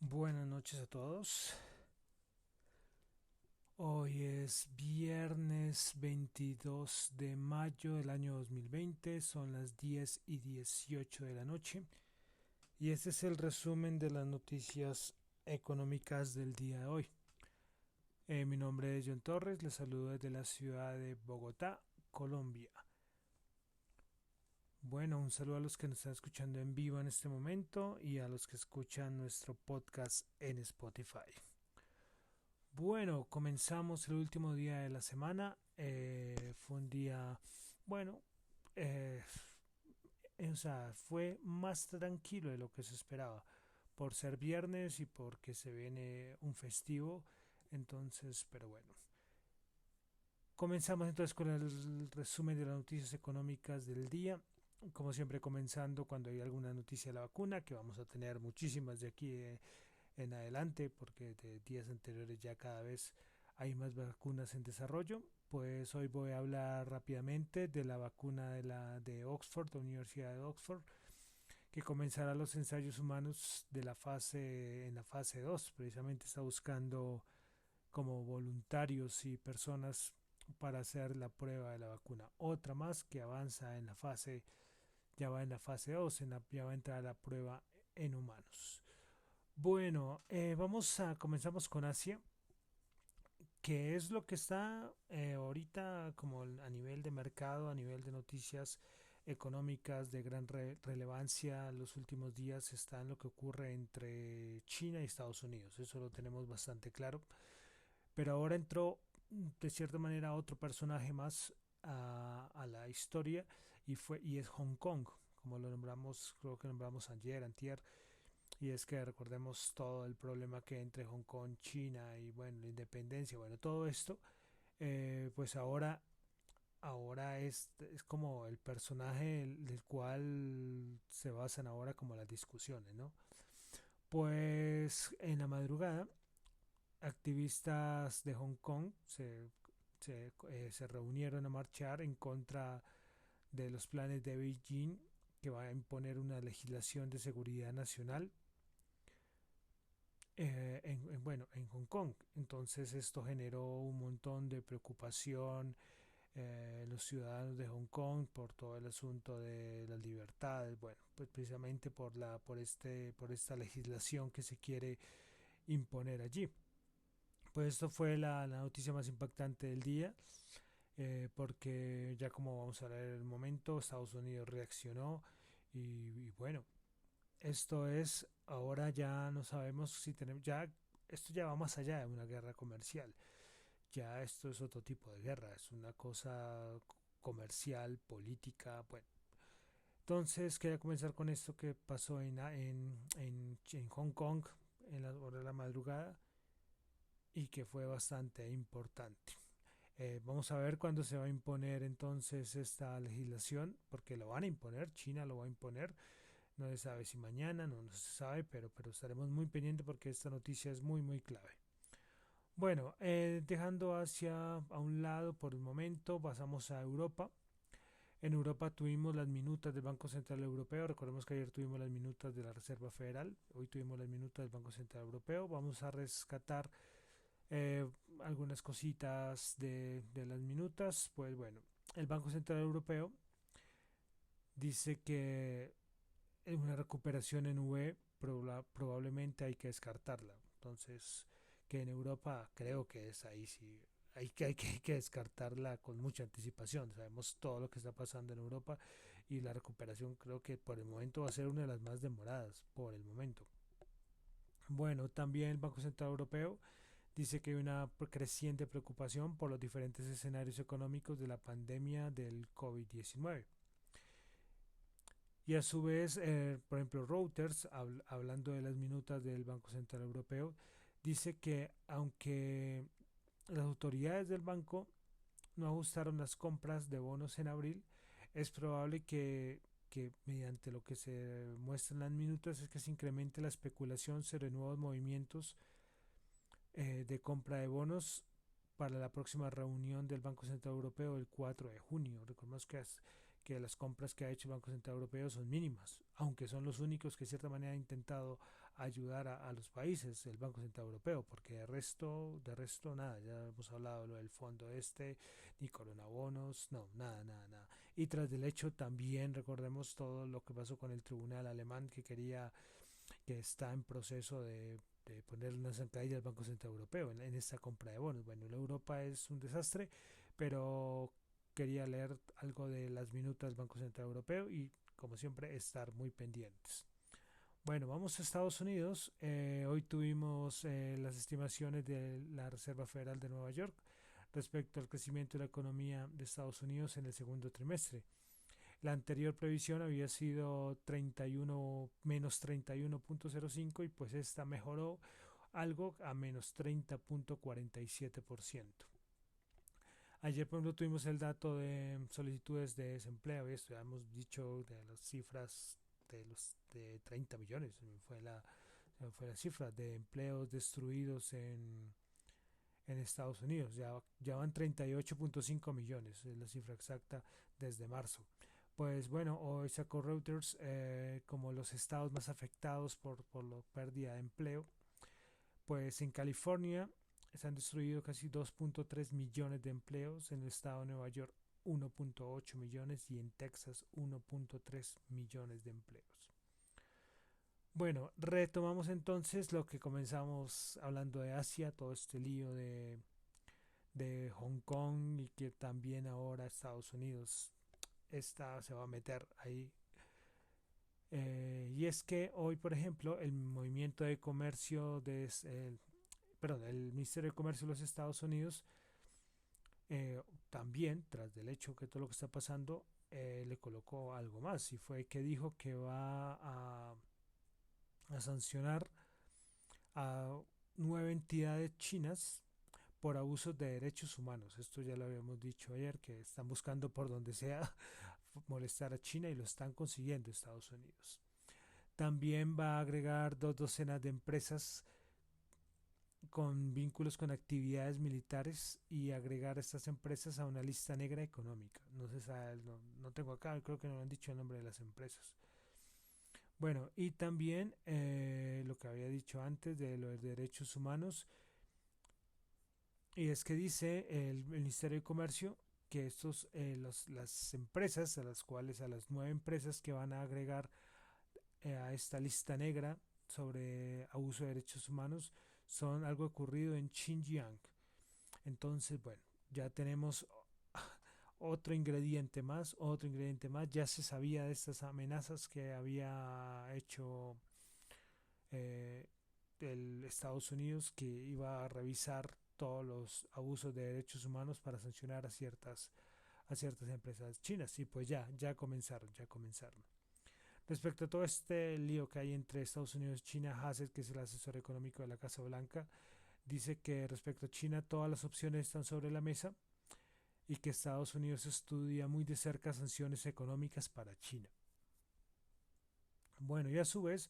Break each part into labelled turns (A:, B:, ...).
A: Buenas noches a todos. Hoy es viernes 22 de mayo del año 2020. Son las 10:18 de la noche. Y este es el resumen de las noticias económicas del día de hoy. Mi nombre es John Torres. Les saludo desde la ciudad de Bogotá, Colombia. Bueno, un saludo a los que nos están escuchando en vivo en este momento y a los que escuchan nuestro podcast en Spotify. Bueno, comenzamos el último día de la semana. Fue un día, bueno, eh, o sea, fue más tranquilo de lo que se esperaba, por ser viernes y porque se viene un festivo. Entonces, pero bueno. Comenzamos entonces con el resumen de las noticias económicas del día. Como siempre, comenzando cuando hay alguna noticia de la vacuna, que vamos a tener muchísimas de aquí en adelante, porque de días anteriores ya cada vez hay más vacunas en desarrollo. Pues hoy voy a hablar rápidamente de la vacuna de Oxford, la Universidad de Oxford, que comenzará los ensayos humanos de en la fase 2. Precisamente está buscando como voluntarios y personas para hacer la prueba de la vacuna. Otra más que avanza en la fase, ya va en la fase 2, ya va a entrar a la prueba en humanos. Bueno, comenzamos con Asia, que es lo que está ahorita como a nivel de mercado, a nivel de noticias económicas de gran relevancia. Los últimos días está en lo que ocurre entre China y Estados Unidos, eso lo tenemos bastante claro. Pero ahora entró de cierta manera otro personaje más a la historia y es Hong Kong, como lo nombramos, creo que nombramos ayer, antier. Y es que recordemos todo el problema que hay entre Hong Kong, China y bueno, la independencia, bueno, todo esto, pues ahora es como el personaje del cual se basan ahora como las discusiones, ¿no? Pues en la madrugada, activistas de Hong Kong se reunieron a marchar en contra de los planes de Beijing, que va a imponer una legislación de seguridad nacional bueno, en Hong Kong. Entonces esto generó un montón de preocupación en los ciudadanos de Hong Kong por todo el asunto de las libertades. Bueno, pues precisamente por esta legislación que se quiere imponer allí. Pues esto fue la noticia más impactante del día, porque ya como vamos a ver en el momento, Estados Unidos reaccionó y bueno, esto es, ahora ya no sabemos si tenemos, ya esto ya va más allá de una guerra comercial, ya esto es otro tipo de guerra, es una cosa comercial, política, bueno. Entonces quería comenzar con esto que pasó en Hong Kong en la hora de la madrugada y que fue bastante importante. Vamos a ver cuándo se va a imponer entonces esta legislación, porque lo van a imponer, China lo va a imponer. No se sabe si mañana, no se sabe, pero estaremos muy pendientes porque esta noticia es muy clave. Bueno, dejando Asia a un lado por el momento, pasamos a Europa. En Europa tuvimos las minutas del Banco Central Europeo. Recordemos que ayer tuvimos las minutas de la Reserva Federal. Hoy tuvimos las minutas del Banco Central Europeo. Vamos a rescatar eh, algunas cositas de las minutas. Pues bueno, el Banco Central Europeo dice que una recuperación en V probablemente hay que descartarla. Entonces, que en Europa creo que es ahí sí. Hay que descartarla con mucha anticipación. Sabemos todo lo que está pasando en Europa y la recuperación creo que por el momento va a ser una de las más demoradas, por el momento. Bueno, también el Banco Central Europeo dice que hay una creciente preocupación por los diferentes escenarios económicos de la pandemia del COVID-19. Y a su vez, por ejemplo, Reuters, hablando de las minutas del Banco Central Europeo, dice que aunque las autoridades del banco no ajustaron las compras de bonos en abril, es probable que mediante lo que se muestran las minutas es que se incremente la especulación sobre nuevos movimientos de compra de bonos para la próxima reunión del Banco Central Europeo el 4 de junio. Recordemos que las compras que ha hecho el Banco Central Europeo son mínimas, aunque son los únicos que de cierta manera han intentado ayudar a los países, el Banco Central Europeo, porque de resto nada, ya hemos hablado lo del fondo este, ni coronabonos, no, nada, nada, nada. Y tras del hecho también recordemos todo lo que pasó con el tribunal alemán que quería, que está en proceso de poner una zancadilla al Banco Central Europeo en esta compra de bonos. Bueno, la Europa es un desastre, pero quería leer algo de las minutas del Banco Central Europeo y como siempre estar muy pendientes. Bueno, vamos a Estados Unidos. Hoy tuvimos las estimaciones de la Reserva Federal de Nueva York respecto al crecimiento de la economía de Estados Unidos en el segundo trimestre. La anterior previsión había sido 31, menos 31.05 y pues esta mejoró algo a menos 30.47%. Ayer, por ejemplo, tuvimos el dato de solicitudes de desempleo y esto ya hemos dicho de las cifras de los de 30 millones, fue la cifra de empleos destruidos en Estados Unidos. Ya van 38.5 millones, es la cifra exacta desde marzo. Pues bueno, hoy sacó Reuters como los estados más afectados por la pérdida de empleo. Pues en California se han destruido casi 2.3 millones de empleos, en el estado de Nueva York 1.8 millones y en Texas 1.3 millones de empleos. Bueno, retomamos entonces lo que comenzamos hablando de Asia, todo este lío de Hong Kong y que también ahora Estados Unidos se va a meter ahí. Y es que hoy, por ejemplo, el movimiento de comercio el Ministerio de Comercio de los Estados Unidos también, tras del hecho que todo lo que está pasando, le colocó algo más y fue que dijo que va a sancionar a 9 entidades chinas por abusos de derechos humanos. Esto ya lo habíamos dicho ayer, que están buscando por donde sea molestar a China y lo están consiguiendo Estados Unidos. También va a agregar 2 docenas de empresas con vínculos con actividades militares y agregar a estas empresas a una lista negra económica. No se sabe, no tengo acá, creo que no han dicho el nombre de las empresas. Bueno, y también lo que había dicho antes de los derechos humanos, y es que dice el Ministerio de Comercio que las empresas, a las 9 empresas que van a agregar a esta lista negra sobre abuso de derechos humanos, son algo ocurrido en Xinjiang. Entonces, bueno, ya tenemos otro ingrediente más. Ya se sabía de estas amenazas que había hecho eh, el Estados Unidos, que iba a revisar todos los abusos de derechos humanos para sancionar a ciertas empresas chinas. Y pues ya comenzaron, ya comenzaron. Respecto a todo este lío que hay entre Estados Unidos y China, Hassett, que es el asesor económico de la Casa Blanca, dice que respecto a China todas las opciones están sobre la mesa y que Estados Unidos estudia muy de cerca sanciones económicas para China. Bueno, y a su vez,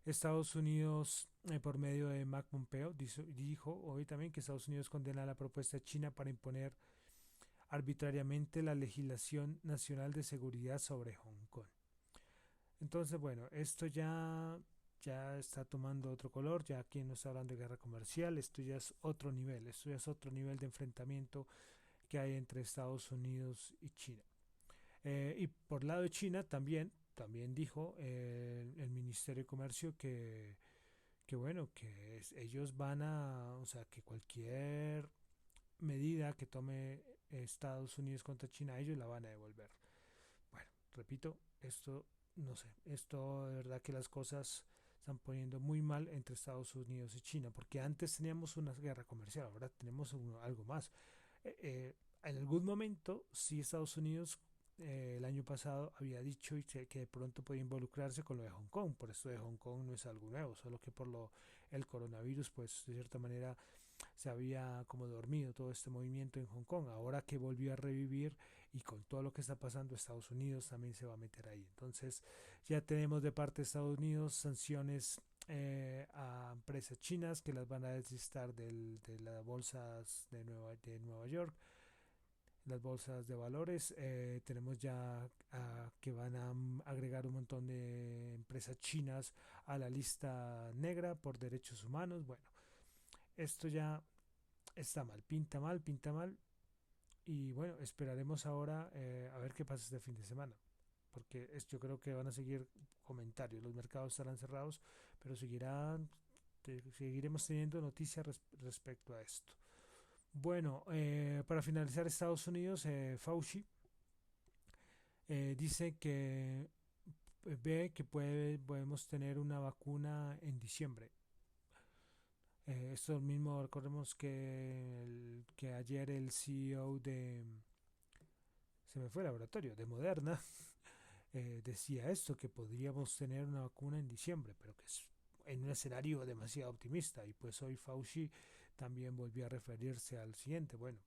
A: Estados Unidos, por medio de Mike Pompeo, dijo hoy también que Estados Unidos condena la propuesta de China para imponer arbitrariamente la legislación nacional de seguridad sobre Hong Kong. Entonces, bueno, esto ya está tomando otro color, ya aquí no está hablando de guerra comercial, esto ya es otro nivel, esto ya es otro nivel de enfrentamiento que hay entre Estados Unidos y China. Y por lado de China también dijo el Ministerio de Comercio que bueno, ellos van o sea, que cualquier medida que tome Estados Unidos contra China, ellos la van a devolver. Bueno, repito, esto no sé, esto de verdad que las cosas están poniendo muy mal entre Estados Unidos y China, porque antes teníamos una guerra comercial, ahora tenemos algo más. En algún momento, sí, Estados Unidos el año pasado había dicho que de pronto podía involucrarse con lo de Hong Kong. Por esto de Hong Kong no es algo nuevo, solo que por el coronavirus, pues de cierta manera se había como dormido todo este movimiento en Hong Kong. Ahora que volvió a revivir y con todo lo que está pasando, Estados Unidos también se va a meter ahí. Entonces ya tenemos de parte de Estados Unidos sanciones a empresas chinas que las van a deslistar de las bolsas de Nueva York. las bolsas de valores. Tenemos ya que van a agregar un montón de empresas chinas a la lista negra por derechos humanos. Bueno, esto ya está mal, pinta mal, pinta mal. Y bueno, esperaremos ahora a ver qué pasa este fin de semana. Porque yo creo que van a seguir comentarios. Los mercados estarán cerrados, pero seguiremos teniendo noticias respecto a esto. Bueno, para finalizar, Estados Unidos, Fauci dice que ve que podemos tener una vacuna en diciembre. Esto mismo, recordemos que ayer el CEO se me fue el laboratorio, de Moderna, decía esto, que podríamos tener una vacuna en diciembre, pero que es en un escenario demasiado optimista. Y pues hoy Fauci también volvió a referirse al siguiente. Bueno,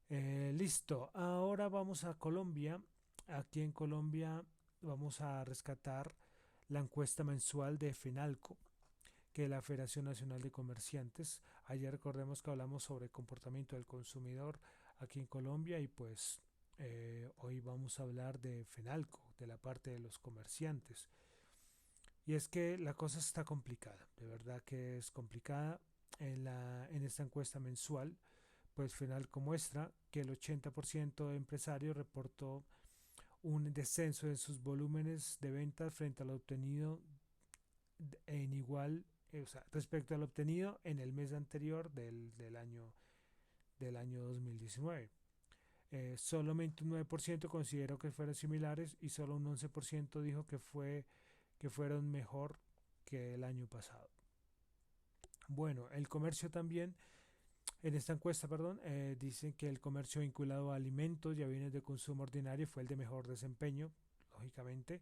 A: listo, ahora vamos a Colombia. Aquí en Colombia vamos a rescatar la encuesta mensual de FENALCO, que es la Federación Nacional de Comerciantes. Ayer recordemos que hablamos sobre el comportamiento del consumidor aquí en Colombia y pues hoy vamos a hablar de FENALCO, de la parte de los comerciantes. Y es que la cosa está complicada, de verdad que es complicada. En esta encuesta mensual, pues FENALCO muestra que el 80% de empresarios reportó un descenso en sus volúmenes de ventas frente a lo obtenido en igual, o sea, respecto al obtenido en el mes anterior del año 2019. Solamente un 9% consideró que fueron similares y solo un 11% dijo que fueron mejor que el año pasado. Bueno, el comercio también, en esta encuesta, perdón, dicen que el comercio vinculado a alimentos y a bienes de consumo ordinario fue el de mejor desempeño, lógicamente,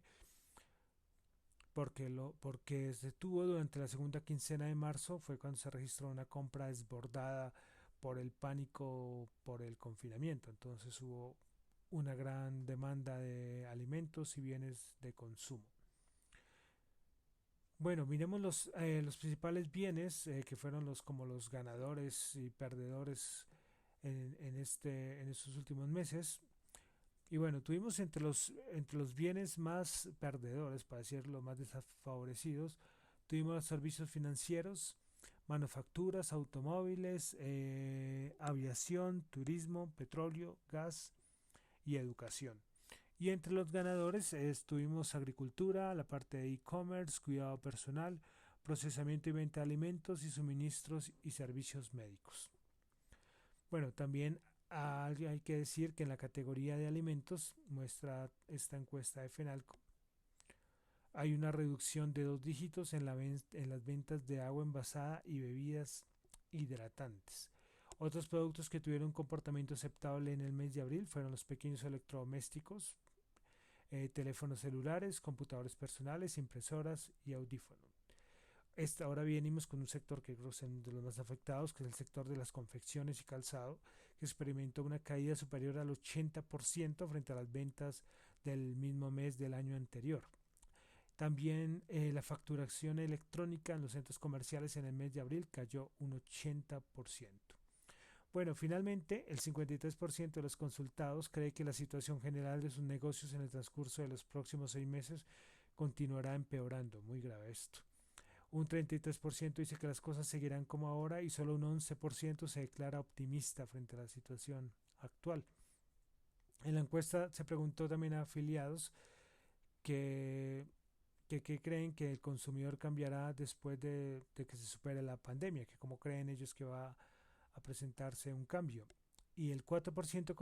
A: porque se tuvo durante la segunda quincena de marzo, fue cuando se registró una compra desbordada por el pánico por el confinamiento. Entonces hubo una gran demanda de alimentos y bienes de consumo. Bueno, miremos los principales bienes que fueron como los ganadores y perdedores en estos últimos meses. Y bueno, tuvimos entre los bienes más perdedores, para decirlo, más desfavorecidos, tuvimos los servicios financieros, manufacturas, automóviles, aviación, turismo, petróleo, gas y educación. Y entre los ganadores estuvimos agricultura, la parte de e-commerce, cuidado personal, procesamiento y venta de alimentos y suministros y servicios médicos. Bueno, también hay que decir que en la categoría de alimentos, muestra esta encuesta de FENALCO, hay una reducción de 2 dígitos en las ventas de agua envasada y bebidas hidratantes. Otros productos que tuvieron un comportamiento aceptable en el mes de abril fueron los pequeños electrodomésticos, teléfonos celulares, computadores personales, impresoras y audífonos. Ahora venimos con un sector que creo que es uno de los más afectados, que es el sector de las confecciones y calzado, que experimentó una caída superior al 80% frente a las ventas del mismo mes del año anterior. También la facturación electrónica en los centros comerciales en el mes de abril cayó un 80%. Bueno, finalmente, el 53% de los consultados cree que la situación general de sus negocios en el transcurso de los próximos 6 meses continuará empeorando. Muy grave esto. Un 33% dice que las cosas seguirán como ahora y solo un 11% se declara optimista frente a la situación actual. En la encuesta se preguntó también a afiliados que creen que el consumidor cambiará después de que se supere la pandemia, que cómo creen ellos que va a presentarse un cambio. Y el 4%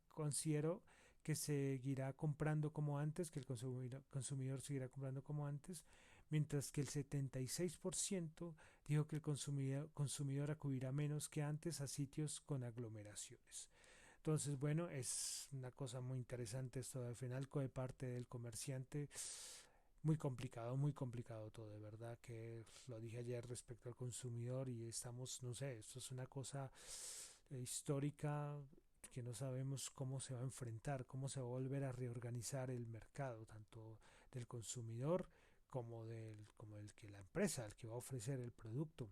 A: consideró que seguirá comprando como antes, que el consumidor seguirá comprando como antes, mientras que el 76% dijo que el consumidor acudirá menos que antes a sitios con aglomeraciones. Entonces, bueno, es una cosa muy interesante esto de FENALCO de parte del comerciante. Muy complicado todo, de verdad que lo dije ayer respecto al consumidor y estamos, no sé, esto es una cosa histórica que no sabemos cómo se va a enfrentar, cómo se va a volver a reorganizar el mercado, tanto del consumidor como el que la empresa, el que va a ofrecer el producto.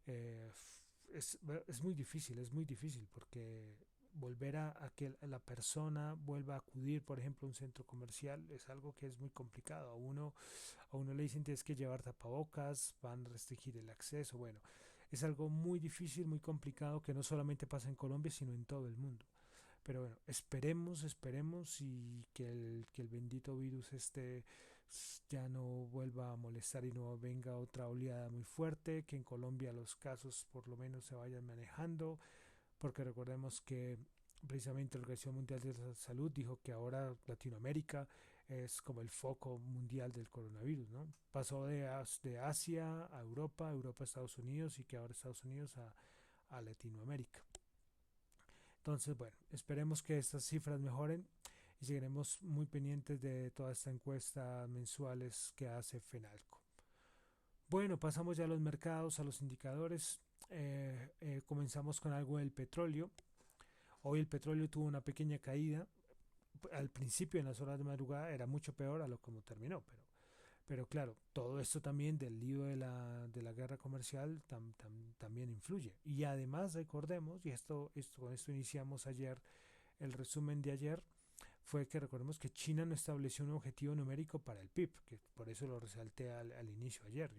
A: Eh, es muy difícil porque volver a que la persona vuelva a acudir, por ejemplo, a un centro comercial, es algo que es muy complicado. A uno le dicen tienes que llevar tapabocas, van a restringir el acceso. Bueno, es algo muy difícil, muy complicado que no solamente pasa en Colombia, sino en todo el mundo. Pero bueno, esperemos y que el bendito virus ya no vuelva a molestar y no venga otra oleada muy fuerte, que en Colombia los casos por lo menos se vayan manejando, porque recordemos que precisamente la Organización Mundial de la Salud dijo que ahora Latinoamérica es como el foco mundial del coronavirus, ¿no? Pasó de Asia a Europa, Europa a Estados Unidos y que ahora Estados Unidos a Latinoamérica. Entonces, bueno, esperemos que estas cifras mejoren y seguiremos muy pendientes de toda esta encuesta mensuales que hace FENALCO. Bueno, pasamos ya a los mercados, a los indicadores. Comenzamos con algo del petróleo. Hoy el petróleo tuvo una pequeña caída. Al principio, en las horas de madrugada, era mucho peor a lo como terminó, pero claro, todo esto también del lío de la guerra comercial también influye. Y además recordemos, y con esto iniciamos ayer, el resumen de ayer, fue que recordemos que China no estableció un objetivo numérico para el PIB, que por eso lo resalté al inicio ayer,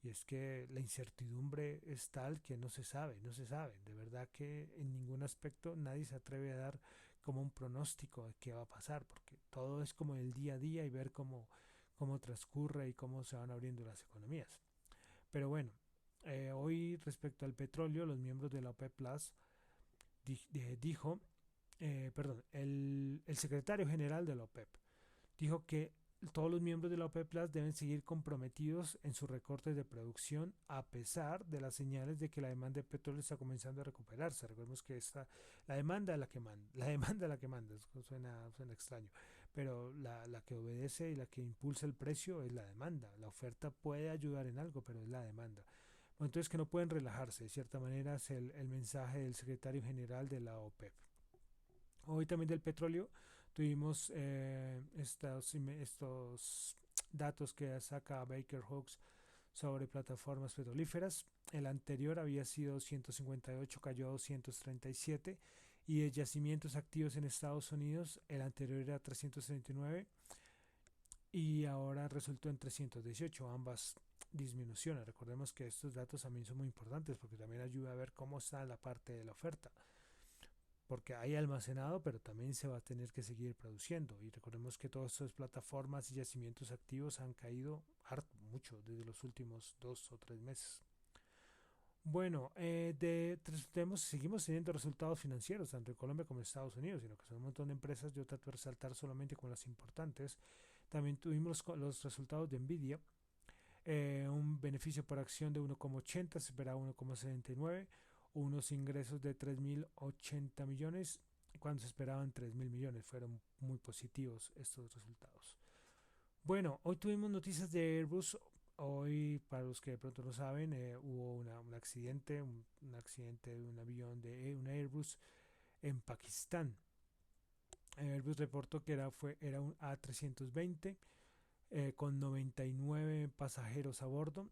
A: y es que la incertidumbre es tal que no se sabe, de verdad que en ningún aspecto nadie se atreve a dar como un pronóstico de qué va a pasar, porque todo es como el día a día y ver cómo transcurre y cómo se van abriendo las economías. Pero bueno, hoy respecto al petróleo, los miembros de la OPEP Plus dijo, perdón, el secretario general de la OPEP dijo que todos los miembros de la OPEP Plus deben seguir comprometidos en sus recortes de producción a pesar de las señales de que la demanda de petróleo está comenzando a recuperarse. Recordemos que la demanda es la que manda, la demanda es la que manda, suena extraño, pero la que obedece y la que impulsa el precio es la demanda. La oferta puede ayudar en algo, pero es la demanda. Bueno, entonces que no pueden relajarse, de cierta manera es el mensaje del secretario general de la OPEP. Hoy también del petróleo tuvimos estos datos que saca Baker Hughes sobre plataformas petrolíferas. El anterior había sido 158, cayó a 237. Y de yacimientos activos en Estados Unidos, el anterior era 339 y ahora resultó en 318, ambas disminuciones. Recordemos que estos datos también son muy importantes porque también ayuda a ver cómo está la parte de la oferta, porque hay almacenado, pero también se va a tener que seguir produciendo. Y recordemos que todas estas plataformas y yacimientos activos han caído mucho desde los últimos 2 o 3 meses. Bueno, seguimos teniendo resultados financieros, tanto en Colombia como en Estados Unidos, sino que son un montón de empresas. Yo trato de resaltar solamente con las importantes. También tuvimos los resultados de Nvidia, un beneficio por acción de 1,80, se esperaba 1,79, unos ingresos de 3.080 millones, cuando se esperaban 3.000 millones. Fueron muy positivos estos resultados. Bueno, hoy tuvimos noticias de Airbus. Hoy, para los que de pronto no saben, hubo un accidente, un accidente de un avión de un Airbus en Pakistán. Airbus reportó que era un A320 con 99 pasajeros a bordo.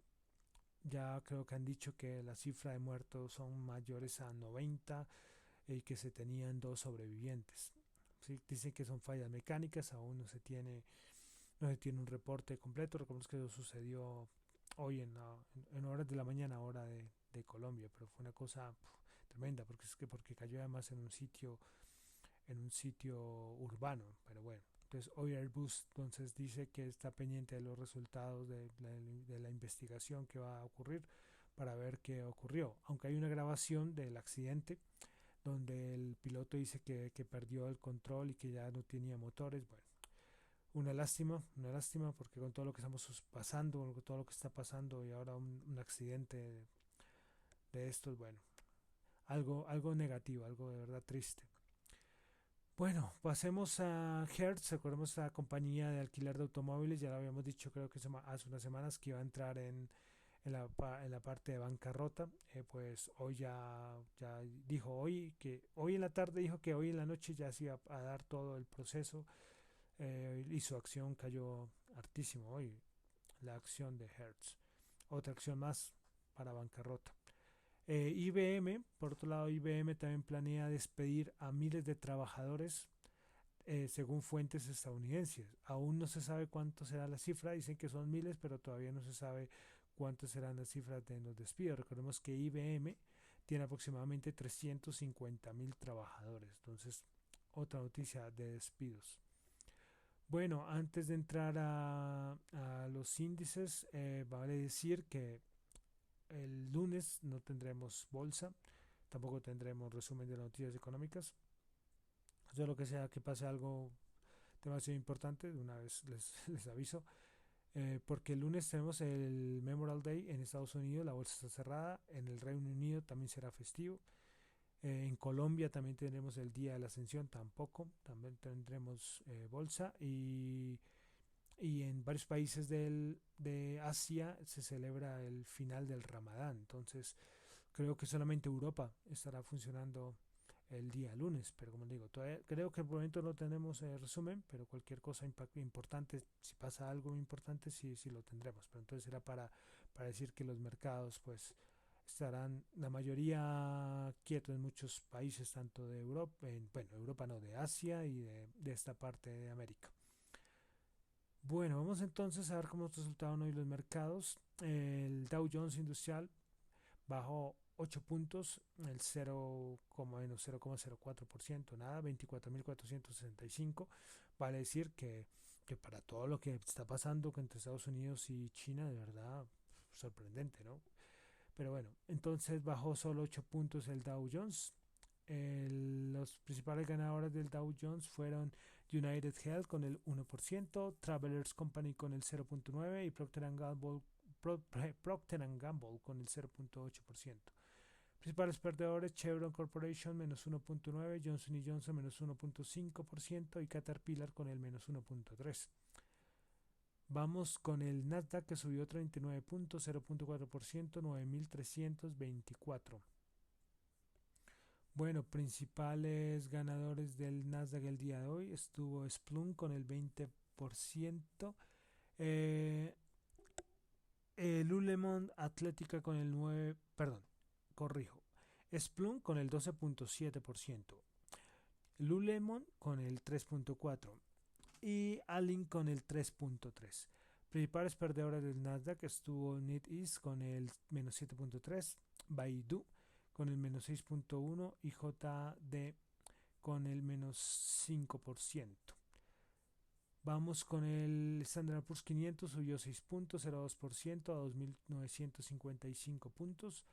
A: Ya creo que han dicho que la cifra de muertos son mayores a 90 y que se tenían 2 sobrevivientes. ¿Sí? Dicen que son fallas mecánicas, aún no se tiene un reporte completo. Recordemos que eso sucedió hoy en horas de la mañana, hora de Colombia, pero fue una cosa tremenda porque cayó además en un sitio urbano, pero bueno. Entonces hoy Airbus entonces dice que está pendiente de los resultados de la investigación que va a ocurrir para ver qué ocurrió. Aunque hay una grabación del accidente donde el piloto dice que perdió el control y que ya no tenía motores. Bueno, una lástima porque con todo lo que estamos pasando, con todo lo que está pasando y ahora un accidente de estos, bueno, algo negativo, algo de verdad triste. Bueno, pasemos a Hertz. Recordemos la compañía de alquiler de automóviles. Ya lo habíamos dicho, creo que hace unas semanas que iba a entrar en la parte de bancarrota. Pues hoy ya dijo hoy en la tarde dijo que hoy en la noche ya se iba a dar todo el proceso, y su acción cayó hartísimo hoy, la acción de Hertz. Otra acción más para bancarrota. IBM, por otro lado, IBM también planea despedir a miles de trabajadores según fuentes estadounidenses. Aún no se sabe cuánto será la cifra, dicen que son miles, pero todavía no se sabe cuántas serán las cifras de los despidos. Recordemos que IBM tiene aproximadamente 350.000 trabajadores, entonces otra noticia de despidos. Bueno, antes de entrar a los índices, vale decir que el lunes no tendremos bolsa, tampoco tendremos resumen de noticias económicas. O sea, lo que sea que pase algo demasiado importante, de una vez les aviso, porque el lunes tenemos el Memorial Day en Estados Unidos, la bolsa está cerrada, en el Reino Unido también será festivo, en Colombia también tendremos el Día de la Ascensión, tampoco, también tendremos bolsa y en varios países de Asia se celebra el final del Ramadán, entonces creo que solamente Europa estará funcionando el día lunes, pero como digo, todavía creo que por el momento no tenemos resumen, pero cualquier cosa importante, si pasa algo importante, sí, sí lo tendremos. Pero entonces era para decir que los mercados pues estarán la mayoría quietos en muchos países, tanto de Europa, bueno, Europa no, de Asia y de esta parte de América. Bueno, vamos entonces a ver cómo resultaron hoy los mercados. El Dow Jones Industrial bajó 8 puntos, el 0,04%, nada, 24.465. Vale decir que para todo lo que está pasando entre Estados Unidos y China, de verdad sorprendente, ¿no? Pero bueno, entonces bajó solo 8 puntos el Dow Jones. Los principales ganadores del Dow Jones fueron United Health con el 1%, Travelers Company con el 0.9% y Procter Gamble con el 0.8%. Principales perdedores: Chevron Corporation menos 1.9%, Johnson Johnson menos 1.5% y Caterpillar con el menos 1.3%. Vamos con el Nasdaq que subió 39 puntos, 0.4%, 9.324. Bueno, principales ganadores del Nasdaq el día de hoy estuvo Splunk con el 20%, eh, Lululemon Atlética con el 9%, perdón, corrijo, Splunk con el 12.7%, Lululemon con el 3.4% y Alin con el 3.3%. Principales perdedores del Nasdaq estuvo NetEase con el menos 7.3%, Baidu con el menos 6.1% y JD con el menos 5%. Vamos con el Standard Poor's 500, subió 6.02% a 2.955 puntos.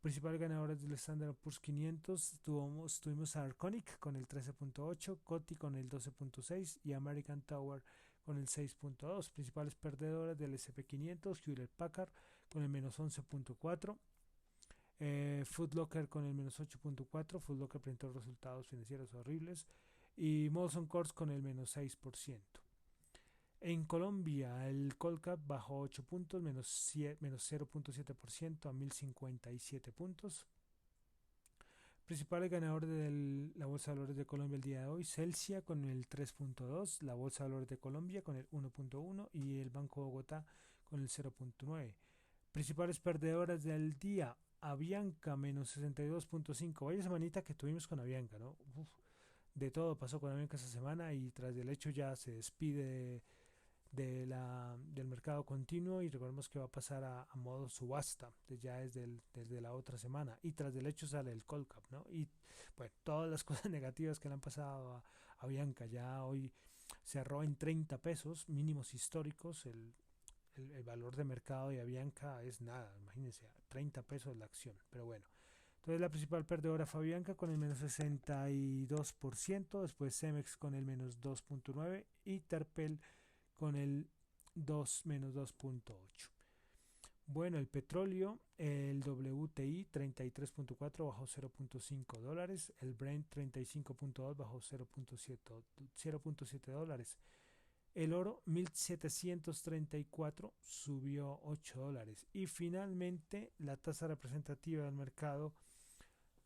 A: Principales ganadores del Standard Poor's 500 tuvimos a Arconic con el 13.8, Coty con el 12.6 y American Tower con el 6.2. Principales perdedores del SP500, Hewlett Packard con el menos 11.4, Foot Locker con el menos 8.4, Foot Locker presentó resultados financieros horribles, y Molson Coors con el menos 6%. En Colombia, el Colcap bajó 8 puntos, menos 0.7% a 1057 puntos. Principales ganadores de la Bolsa de Valores de Colombia el día de hoy: Celsia con el 3.2, la Bolsa de Valores de Colombia con el 1.1 y el Banco Bogotá con el 0.9. Principales perdedoras del día: Avianca menos 62.5. Vaya semanita que tuvimos con Avianca, ¿no? Uf, de todo pasó con Avianca esta semana y tras del hecho ya se despide del mercado continuo y recordemos que va a pasar a modo subasta ya desde la otra semana y tras del hecho sale el Colcap, ¿no? Y bueno, todas las cosas negativas que le han pasado a Bianca. Ya hoy cerró en 30 pesos mínimos históricos. El valor de mercado de Avianca es nada, imagínense, 30 pesos la acción, pero bueno. Entonces la principal perdedora fue Avianca con el menos 62%, después Cemex con el menos 2.9% y Terpel con el menos 2.8%. Bueno, el petróleo, el WTI 33.4 bajó 0.5 dólares, el Brent 35.2 bajó 0.7 dólares, el oro 1734 subió 8 dólares y finalmente la tasa representativa del mercado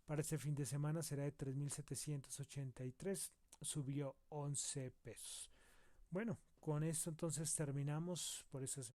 A: para este fin de semana será de 3.783, subió 11 pesos. Bueno, con esto entonces terminamos por esta semana.